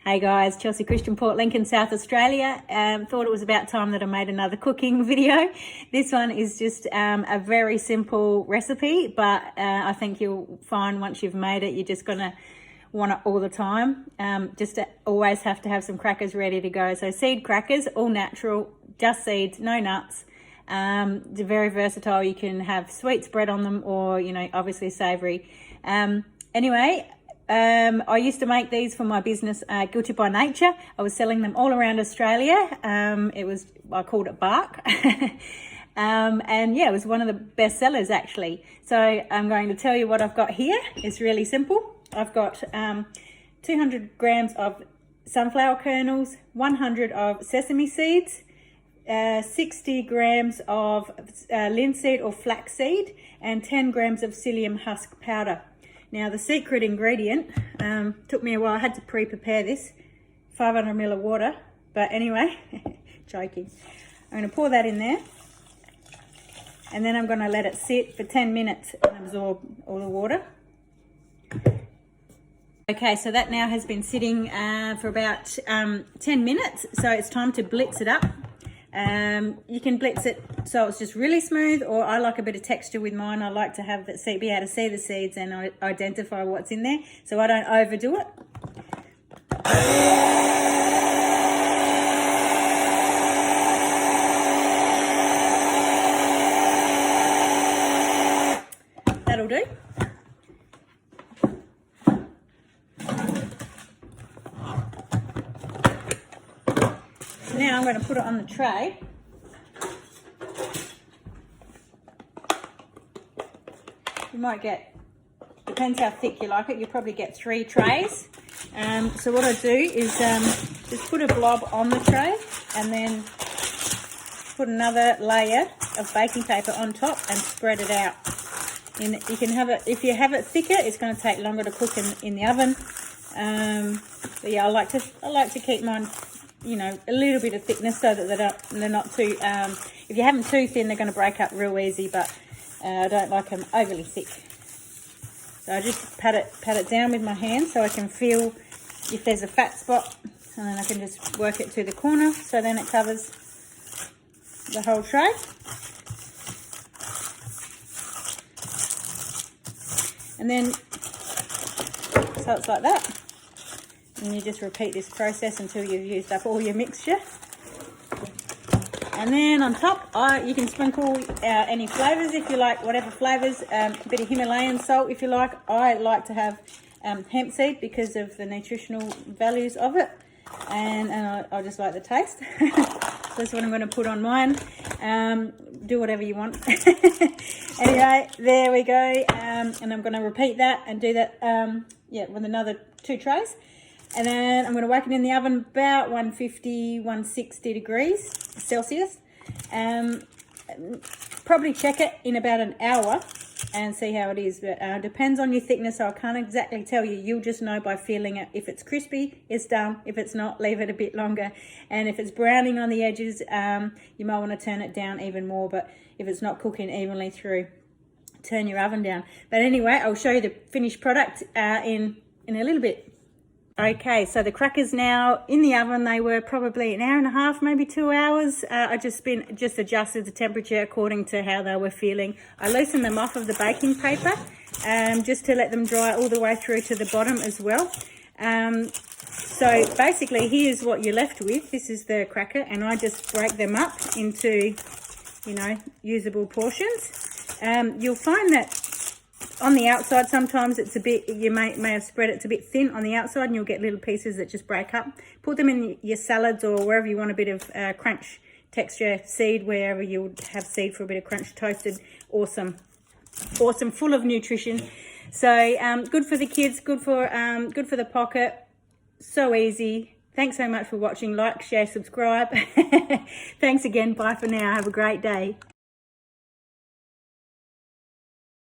Hey guys, Chelsea Christian, Port Lincoln, South Australia. Thought it was about time that I made another cooking video. This one is just a very simple recipe, but I think you'll find once you've made it, you're just gonna want it all the time. Just to always have to have some crackers ready to go. So seed crackers, all natural, just seeds, no nuts. They're very versatile. You can have sweet spread on them or, you know, obviously savoury. Anyway, I used to make these for my business, Guilty by Nature. I was selling them all around Australia. I called it Bark. And yeah, it was one of the best sellers actually. So I'm going to tell you what I've got here. It's really simple. I've got 200 grams of sunflower kernels, 100 of sesame seeds, 60 grams of linseed or flaxseed, and 10 grams of psyllium husk powder. Now the secret ingredient, took me a while, I had to pre-prepare this, 500 ml of water, but anyway, joking. I'm going to pour that in there, and then I'm going to let it sit for 10 minutes and absorb all the water. Okay, so that now has been sitting for about 10 minutes, so it's time to blitz it up. You can blitz it so it's just really smooth, or I like a bit of texture with mine. I like to have that be able to see the seeds and identify what's in there, so I don't overdo it. That'll do. Now I'm going to put it on the tray. You might get, depends how thick you like it, you'll probably get 3 trays. So what I do is just put a blob on the tray and then put another layer of baking paper on top and spread it out. And you can have it, if you have it thicker, it's going to take longer to cook in the oven. But yeah, I like to keep mine, you know, a little bit of thickness so that they're not too, if you have them too thin, they're going to break up real easy, but I don't like them overly thick. So I just pat it down with my hand so I can feel if there's a fat spot, and then I can just work it to the corner, so then it covers the whole tray. And then, so it's like that. And you just repeat this process until you've used up all your mixture. And then on top, you can sprinkle any flavours if you like, whatever flavours, a bit of Himalayan salt if you like. I like to have hemp seed because of the nutritional values of it, and I just like the taste. So that's what I'm going to put on mine. Do whatever you want. Anyway, there we go. And I'm going to repeat that and do that yeah, with another 2 trays. And then I'm going to whack it in the oven about 150, 160 degrees Celsius. Probably check it in about an hour and see how it is. But depends on your thickness, so I can't exactly tell you. You'll just know by feeling it. If it's crispy, it's done. If it's not, leave it a bit longer. And if it's browning on the edges, you might want to turn it down even more. But if it's not cooking evenly through, turn your oven down. But anyway, I'll show you the finished product in a little bit. Okay, so the crackers now in the oven. They were probably an hour and a half, maybe 2 hours. I just adjusted the temperature according to how they were feeling. I loosened them off of the baking paper just to let them dry all the way through to the bottom as well. So basically here's what you're left with. This is the cracker, and I just break them up into, you know, usable portions. You'll find that on the outside sometimes it's a bit, you may have spread it a bit thin on the outside, and you'll get little pieces that just break up. Put them in your salads or wherever you want a bit of crunch texture, seed, wherever you have seed for a bit of crunch, toasted. Awesome, full of nutrition. So good for the kids, good for the pocket. So easy. Thanks so much for watching. Like, share, subscribe. Thanks again. Bye for now. Have a great day.